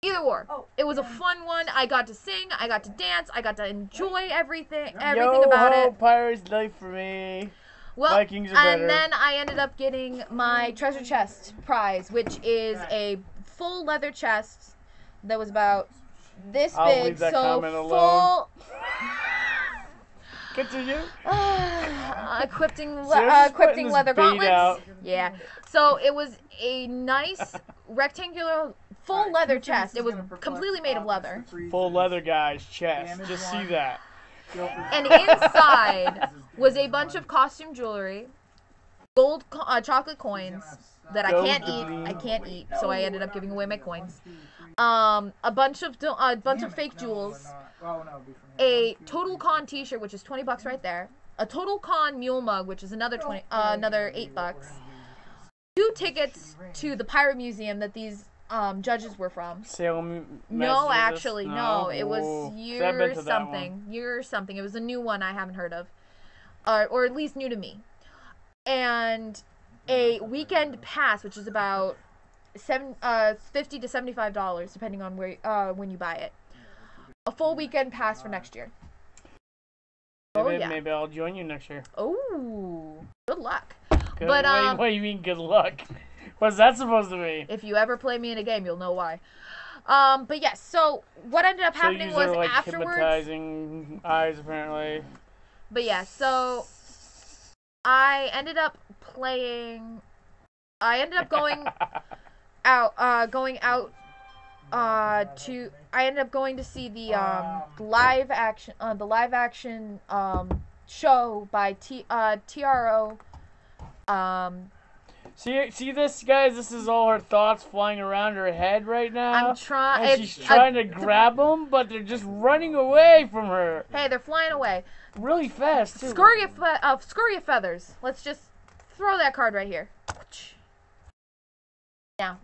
Either or, it was a fun one. I got to sing, I got to dance, I got to enjoy everything about it. Pirates life for me. Well, Vikings are better. And then I ended up getting my treasure chest prize, which is a full leather chest that was about this big. Leave that so comment full. alone. Continue. Equipping putting leather this beat out. gauntlets. Yeah. So it was a nice rectangular full leather chest. It was completely made of leather. Full leather guy's chest. Just see that. And inside was a bunch of costume jewelry, gold chocolate coins that I can't eat, so I ended up giving away my coins. A bunch of fake jewels, a Total Con T-shirt, which is $20 right there, a Total Con mule mug, which is another $8, 2 tickets to the Pirate Museum that these judges were from. No, actually, no. It was year something. It was a new one I haven't heard of, or at least new to me. And a weekend pass, which is about $50 to $75, depending on where when you buy it. A full weekend pass for next year. Maybe I'll join you next year. Oh, good luck. Good. But what do you mean good luck? What's that supposed to mean? If you ever play me in a game, you'll know why. But yes, so what ended up happening was like afterwards. Hypnotizing eyes, apparently. But yeah, so I ended up playing. I ended up going out. I ended up going to see the live action show by TRO. See this, guys? This is all her thoughts flying around her head right now. I'm trying. She's trying to grab them, but they're just running away from her. Hey, they're flying away. Really fast, too. Scurry of feathers. Let's just throw that card right here. Now,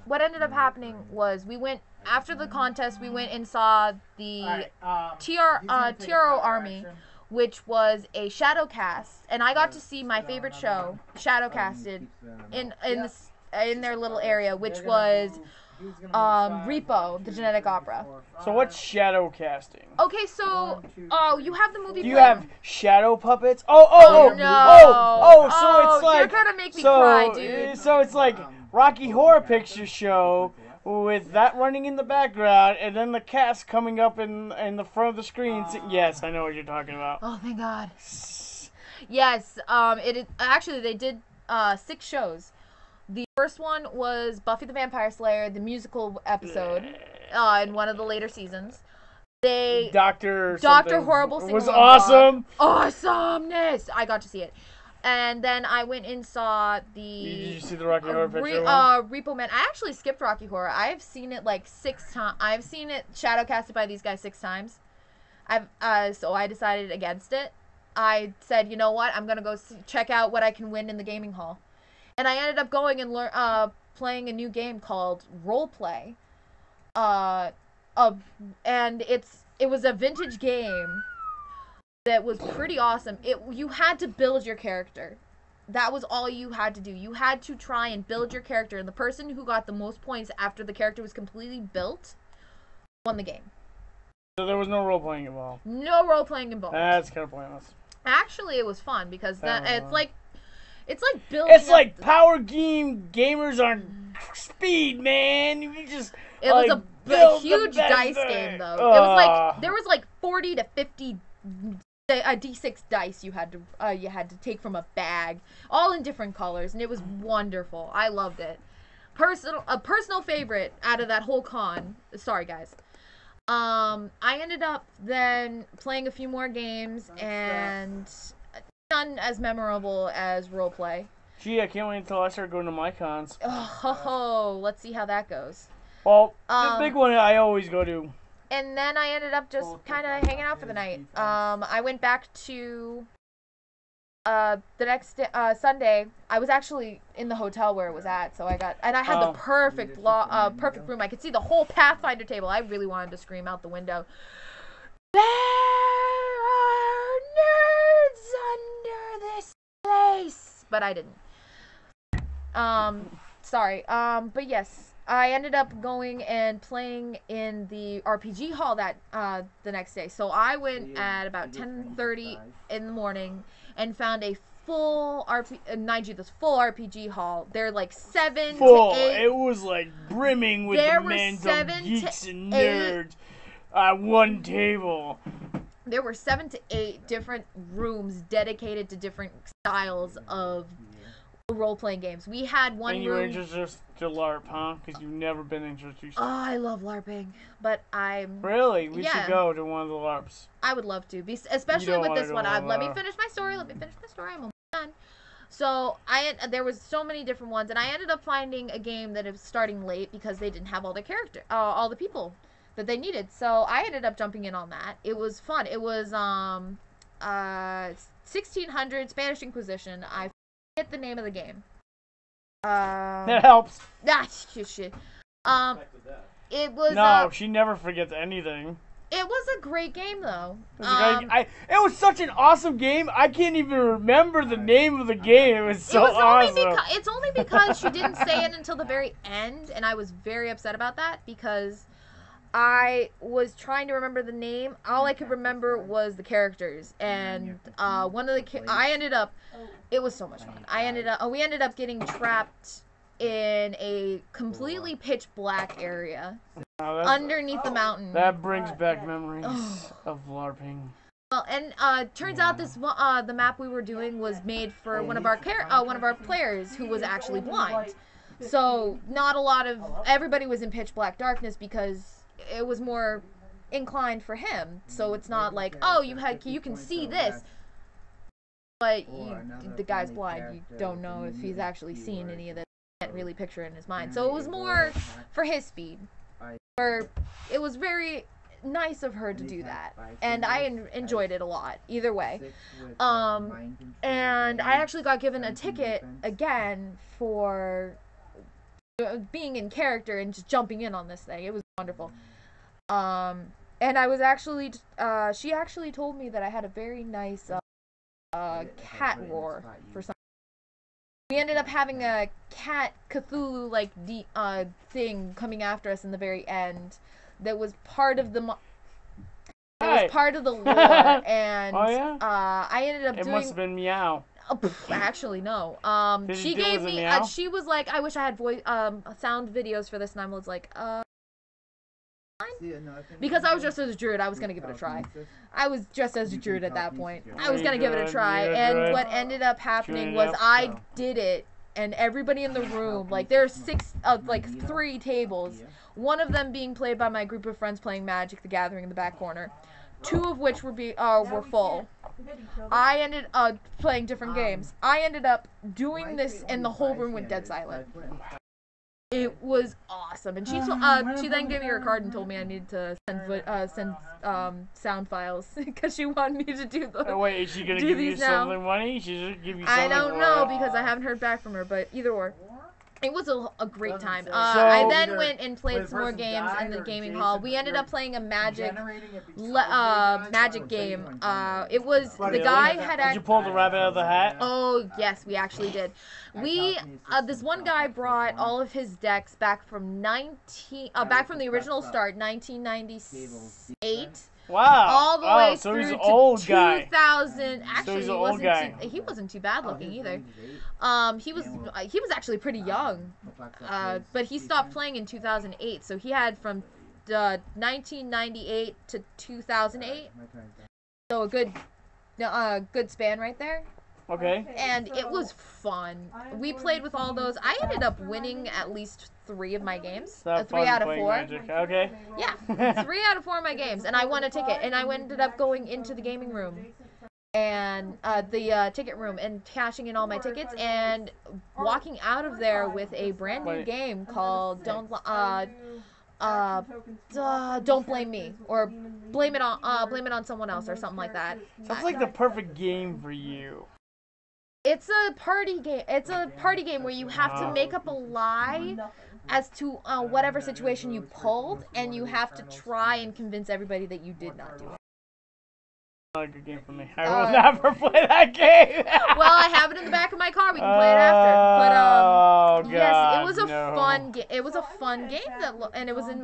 what ended up happening was we went, after the contest, we went and saw the TRO Army, which was a shadow cast, and I got to see my favorite show shadow casted in their little area, which was Repo, the Genetic Opera. So what's shadow casting? Okay, so you have the movie. Do you have shadow puppets? Oh, no. So it's like, you're gonna make me cry, dude. So it's like Rocky Horror Picture Show with that running in the background, and then the cast coming up in the front of the screen. Yes, I know what you're talking about. Oh, thank God. Yes, actually, they did 6 shows. The first one was Buffy the Vampire Slayer, the musical episode, in one of the later seasons. Doctor Horrible Sing-Along was awesome. Awesomeness! I got to see it. And then I went and saw Did you see the Rocky Horror Picture Repo Man. I actually skipped Rocky Horror. I've seen it like 6 times. I've seen it shadowcasted by these guys 6 times. So I decided against it. I said, you know what? I'm gonna go check out what I can win in the gaming hall. And I ended up going and playing a new game called Roleplay. And it was a vintage game that was pretty awesome. You had to build your character. That was all you had to do. You had to try and build your character, and the person who got the most points after the character was completely built won the game. So there was no role playing involved. No role playing involved. That's kind of pointless. Actually, it was fun because it's like building. It's like power game gamers aren't speed, man. You just it was a huge dice game though. It was like there was like 40 to 50 D6 dice you had to take from a bag, all in different colors, and it was wonderful. I loved it. A personal favorite out of that whole con. Sorry guys. I ended up then playing a few more games and none as memorable as roleplay. Gee, I can't wait until I start going to my cons. Oh, let's see how that goes. Well, the big one I always go to. And then I ended up just kind of hanging out for the night. I went back to the next Sunday. I was actually in the hotel where it was at, so I had the perfect room. I could see the whole Pathfinder table. I really wanted to scream out the window. There are nerds under this place, but I didn't. Sorry. But yes. I ended up going and playing in the RPG hall that the next day. So I went at about 10:30 in the morning and found a full this full RPG hall. They're like 7 to 8. It was like brimming with the men of geeks and nerds at one table. There were 7 to 8 different rooms dedicated to different styles of role-playing games. We had one room. And you were introduced to LARP, huh? Because you've never been introduced. Oh, I love LARPing, but I'm... Really? We should go to one of the LARPs. I would love to, especially with this one. Let me finish my story. I'm almost done. So, there was so many different ones, and I ended up finding a game that was starting late because they didn't have all the all the people that they needed. So, I ended up jumping in on that. It was fun. It was 1600 Spanish Inquisition. I forget the name of the game. That helps. That's shit. It was. No, she never forgets anything. It was a great game, though. It was such an awesome game. I can't even remember the name of the game. It was so awesome. It's only because she didn't say it until the very end, and I was very upset about that because I was trying to remember the name. All I could remember was the characters, and one of the I ended up. It was so much fun. We ended up getting trapped in a completely pitch black area underneath the mountain. That brings back memories of LARPing. Well, and turns out this the map we were doing was made for one of our players who was actually blind. So not a lot of everybody was in pitch black darkness because it was more inclined for him. So it's not like, oh, you can see this. But the guy's blind. You don't know if he's actually seen any of this. You can't really picture it in his mind. So it was more for his speed. It was very nice of her to do that. And I enjoyed it a lot. Either way. And I actually got given a ticket again for being in character and just jumping in on this thing. It was wonderful. And I was actually... she actually told me that I had a very nice... cat roar for some. We ended up having a cat Cthulhu like thing coming after us in the very end. That was part of the. It was part of the lore, and I ended up doing. It must have been meow. Actually, no. She gave me. She was like, "I wish I had sound videos for this," and I was like, Because I was just as a druid, I was going to give it a try. I was just as a druid at that point. I was going to give it a try, and what ended up happening was I did it, and everybody in the room, like, there's 3 tables, one of them being played by my group of friends playing Magic the Gathering in the back corner, 2 of which were full. I ended up playing different games. I ended up doing this, and the whole room went dead silent. It was awesome, and she then gave me her card and told me I needed to send sound files because she wanted me to do the. Oh, wait, is she gonna give you something money? She should give you something. I don't know because I haven't heard back from her, but either or. It was a great time. I then went and played some more games in the gaming hall. We ended up playing a magic game. It was the guy had. Did you pull the rabbit out of the hat? Oh yes, we actually did. This one guy brought all of his decks back from the original start, 1998. Wow. All the way so through he's an to old 2000. Guy. Actually, he wasn't too bad looking either. He was actually pretty young. But he stopped playing in 2008, so he had from 1998 to 2008. So a good span right there. Okay. And it was fun. We played with all those. I ended up winning at least 3 of my games. 3 out of 4. Magic. Okay. Yeah, 3 out of 4 of my games, and I won a ticket. And I ended up going into the gaming room and the ticket room and cashing in all my tickets and walking out of there with a brand new game called Don't Blame Me, or blame it on someone else, or something like that. Sounds like the perfect game for you. It's a party game. It's a party game where you have to make up a lie as to whatever situation you pulled, and you have to try and convince everybody that you did not do it. Not a good game for me. I will never play that game. Well, I have it in the back of my car. We can play it after. But yes, it was a fun game. It was a fun game and it was in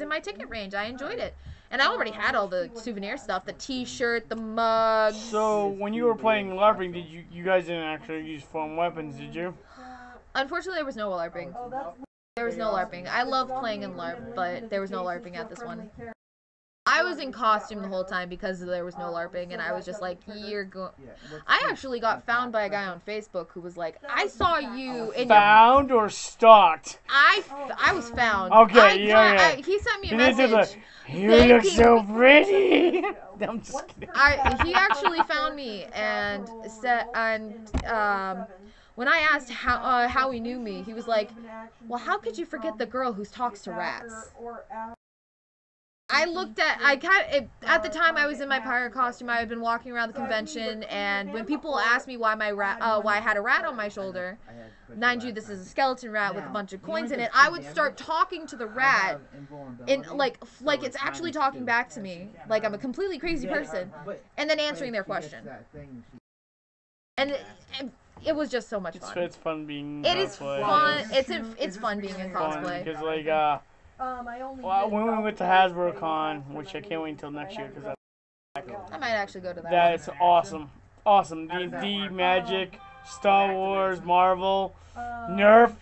my ticket range. I enjoyed it. And I already had all the souvenir stuff, the T-shirt, the mugs. So when you were playing LARPing, did you guys didn't actually use foam weapons, did you? Unfortunately, there was no LARPing. There was no LARPing. I love playing in LARP, but there was no LARPing at this one. I was in costume the whole time because there was no LARPing, and I was just like, I actually got found by a guy on Facebook who was like, I saw you in Found or stalked? I was found. Okay, he sent me a message. You look so pretty. I'm just kidding. He actually found me and said, when I asked how he knew me, he was like, well, how could you forget the girl who talks to rats? At the time I was in my pirate costume. I had been walking around the convention, and when people asked me why I had a rat on my shoulder, mind you, this is a skeleton rat with a bunch of coins in it, I would start talking to the rat, in like it's actually talking back to me, like I'm a completely crazy person, and then answering their question. And it was just so much fun. It's fun being. It is fun. It's fun being in cosplay. Because when we went to Hasbro Con, which I can't wait until next year because I might actually go to that. That is awesome. D&D, Magic, Star Wars, Marvel, Nerf.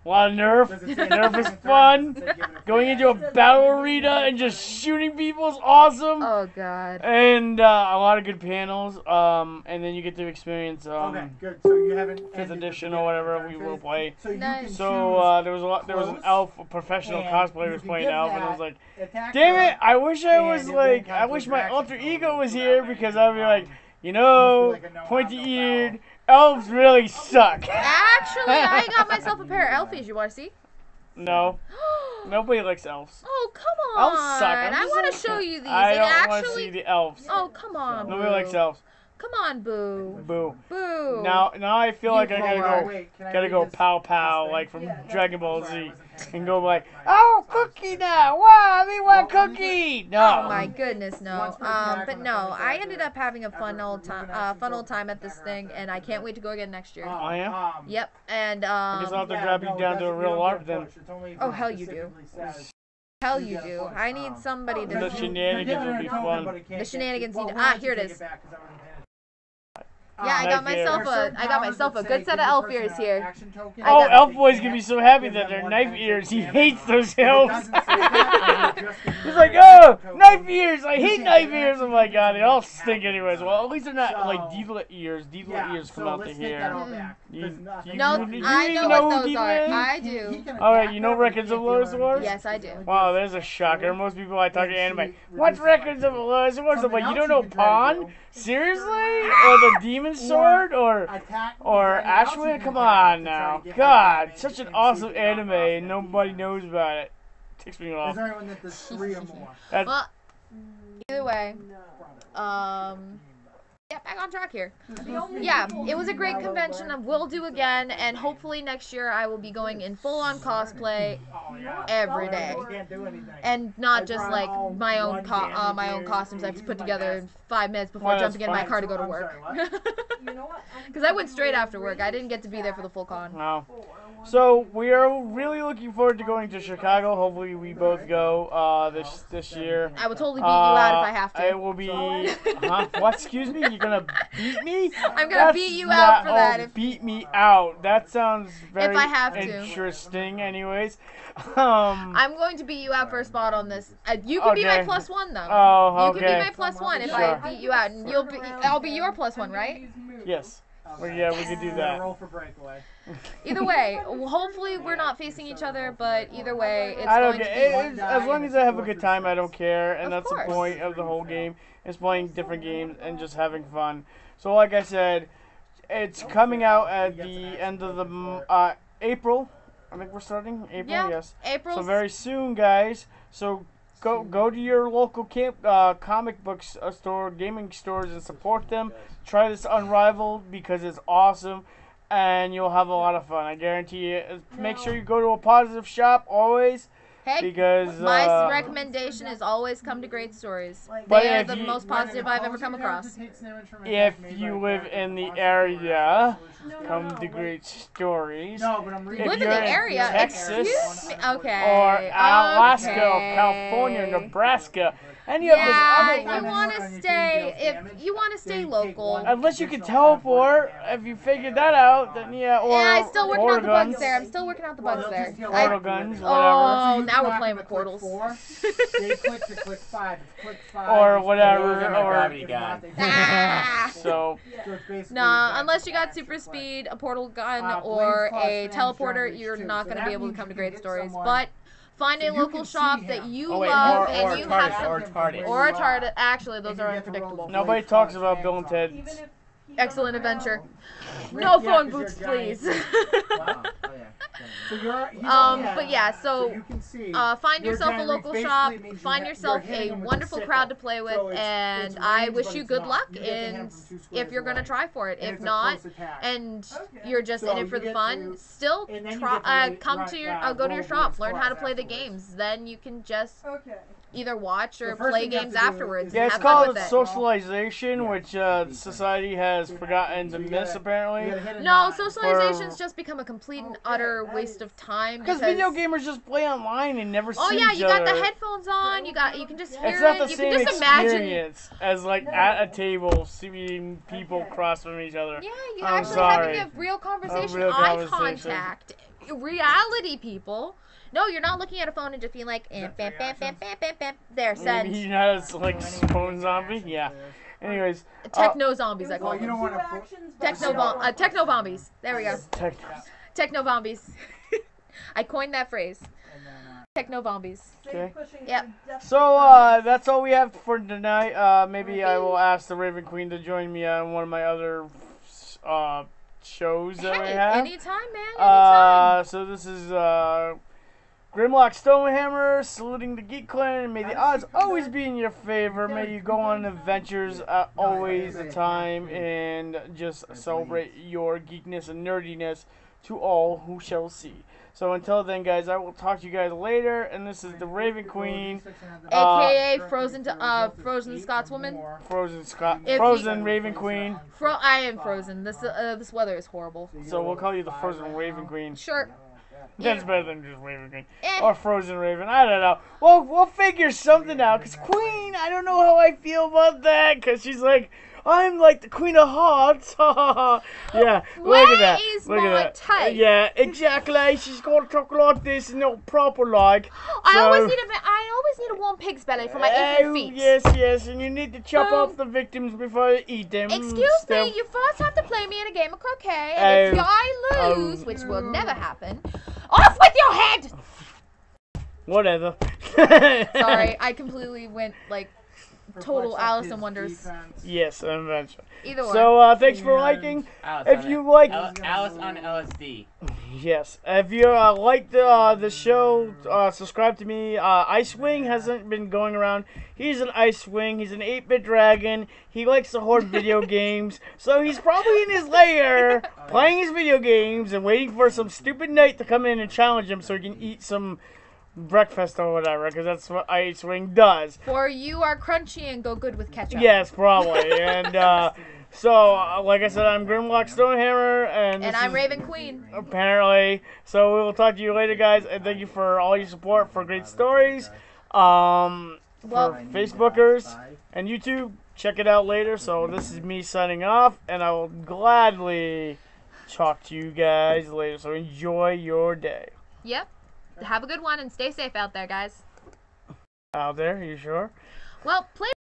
A lot of Nerf. Nerf is fun. Going into a battle arena and just shooting people is awesome. Oh god. And a lot of good panels. And then you get to experience okay, good. So you haven't 5th edition or whatever we will play. So, nice. There was an elf, a professional cosplayer was playing elf, and I was like, damn it! I wish I wish my alter ego was here because I'd be like, pointy-eared. Elves really suck. Actually, I got myself a pair of elfies. You want to see? No. Nobody likes elves. Oh, come on. Elves suck. I want to show you these. I don't want to see the elves. Oh, come on, Nobody likes elves. Come on, Boo. Boo. Boo. Now I feel like I gotta go pow pow like from Dragon Ball Z and go like, oh, cookie now. Wow, we want cookie. No. Oh my goodness, no. But no, I ended up having a fun old time at this thing, and I can't wait to go again next year. Oh yeah. Yep. And I guess I'll have to grab you down to a real LARP then. Oh hell, you do. Hell you do. I need somebody to. The shenanigans will be fun. The shenanigans need. Here it is. Yeah, I got myself a good set of elf ears here. Oh, Elf Boy's gonna be so happy that they're knife ears. He hates those elves. He's like, oh, knife ears. I hate knife ears. I'm like, God, they all stink anyways. Well, at least they're not like Deedler ears. Deedler ears come out to here. I know what those are. I do. Alright, you know Records of Lois Wars? Yes, I do. Wow, there's a shocker. Most people I talk to anime, what's Records of Lois Wars? I'm like, you don't know Pawn? Seriously? Or the Demon Sword? Or Icewing? Come on now. God, such an awesome anime and nobody knows about it. Takes me off. Is there anyone that does 3 or more? Well, either way, Get back on track here. Yeah, it was a great convention. We'll do again, and hopefully next year I will be going in full-on cosplay every day, and not just like my own costumes I have to put together in 5 minutes before jumping in my car to go to work. Because I went straight after work. I didn't get to be there for the full con. No. So we are really looking forward to going to Chicago. Hopefully we both go this year. I will totally beat you out if I have to. It will be. What? Excuse me? You're gonna beat me? I'm gonna beat you out for that. Beat me out. That sounds very if I have to. Interesting. Anyways, I'm going to beat you out for a spot on this. You can be my +1 though. Oh, okay. You can be my +1 if I beat you out, and I'll be your +1, right? Yes. Well, yeah, we could do that. Roll for breakaway. Either way, hopefully we're not facing each other, but either way, it's I don't going care. to be. As long as I have a good time, I don't care, and Of that's course. the point of the whole game. Is playing different games and just having fun. So, like I said, it's coming out at the end of the April. I think we're starting April. Yeah, Yes. April. So very soon, guys. So go to your local comic book store, gaming stores, and support them. Try this Unrivaled because it's awesome, and you'll have a lot of fun. I guarantee you. Make sure you go to a positive shop always. Hey, because my recommendation is always come to Great Stories. But They are if the you- most positive I've ever come across. If you live in the area, come to Great Stories. No, but I'm reading. Live in you're the in area? Texas, Excuse me? Okay. or Alaska, okay. or California, Nebraska, any of those Yeah, other you want to stay. If you want to stay local. Unless you can teleport, if you figured that out, then yeah. Or Yeah, I'm still working out the bugs guns, there. I'm still working out the bugs there. Portal guns, whatever. Oh, now we're playing with portals. They click to click 5. It's click 5. Or whatever, If or- gravity gun. Ah! So Nah, unless you got super speed, a portal gun, or a teleporter, you're not going to be able to come to Great Stories. But find a local shop that you love and you have some. Or a TARDIS. Actually, those are unpredictable. nobody talks about Bill and Ted. Excellent adventure. No phone booths, please. But yeah, so find yourself a local shop, find yourself a wonderful crowd to play with, and I wish you good luck in if you're gonna try for it. If not, and you're just in it for the fun, still try. Go to your shop, learn how to play the games. Then you can just either watch or play games afterwards. Yeah, and it's have fun called with it. socialization, which society has forgotten to miss apparently. No, socialization's just become a complete and utter waste of time. Because video gamers just play online and never see Oh yeah, each you got other. the headphones on. You can just hear It's not it. the You same can just imagine. experience as like at a table seeing people cross from each other. Yeah, you I'm actually sorry. having a real conversation, real eye conversation. contact, reality, people. No, you're not looking at a phone and just being like, bam, bam, bam, bam, bam, bam. There, send. Maybe he has like phone zombie. Yeah. Anyways. Techno zombies, I call You don't them. want to. Techno bombies. There we go. Techno bombies. I coined that phrase. Techno bombies. Okay. Yep. So that's all we have for tonight. Maybe I will ask the Raven Queen to join me on one of my other shows that we Hey, have. anytime, man. Anytime. So this is Grimlock Stonehammer saluting the Geek Clan, and may the odds always be in your favor. May you go on adventures at always the time and just celebrate your geekness and nerdiness to all who shall see. So until then, guys, I will talk to you guys later. And this is the Raven Queen, AKA Frozen Scotswoman. Frozen Raven Queen. I am frozen. This weather is horrible. So we'll call you the Frozen Raven Queen. Sure. That's better than just Raven Queen. Eh. Or Frozen Raven. I don't know. Well, we'll figure something out. Because Queen, I don't know how I feel about that. Because she's like, I'm like the Queen of Hearts. Yeah, look at that. Where is Look my at that. type? Yeah, exactly. She's got to talk like this and not proper like. I always need a warm pig's belly for my aching feet. Yes. And you need to chop off the victims before you eat them. Excuse Still. me, you first have to play me in a game of croquet, and if I lose, which will never happen, off with your head! Whatever. Sorry, I completely went, like, total flex up Alice his in Wonders. defense. Yes, eventually. Either way. So thanks for liking. If you like, Alice on LSD. yes, if you like the show, subscribe to me. Icewing hasn't been going around. He's an Icewing. He's an 8-bit dragon. He likes to hoard video games, so he's probably in his lair playing his video games and waiting for some stupid knight to come in and challenge him so he can eat some breakfast or whatever, because that's what Icewing does. For you are crunchy and go good with ketchup. Yes, probably. And so, like I said, I'm Grimlock Stonehammer, and I'm Raven Queen. Apparently. So we will talk to you later, guys, and thank you for all your support, for great stories. For Facebookers and YouTube, check it out later. So this is me signing off, and I will gladly talk to you guys later. So enjoy your day. Yep. Have a good one and stay safe out there, guys. Out there, you sure? Well, play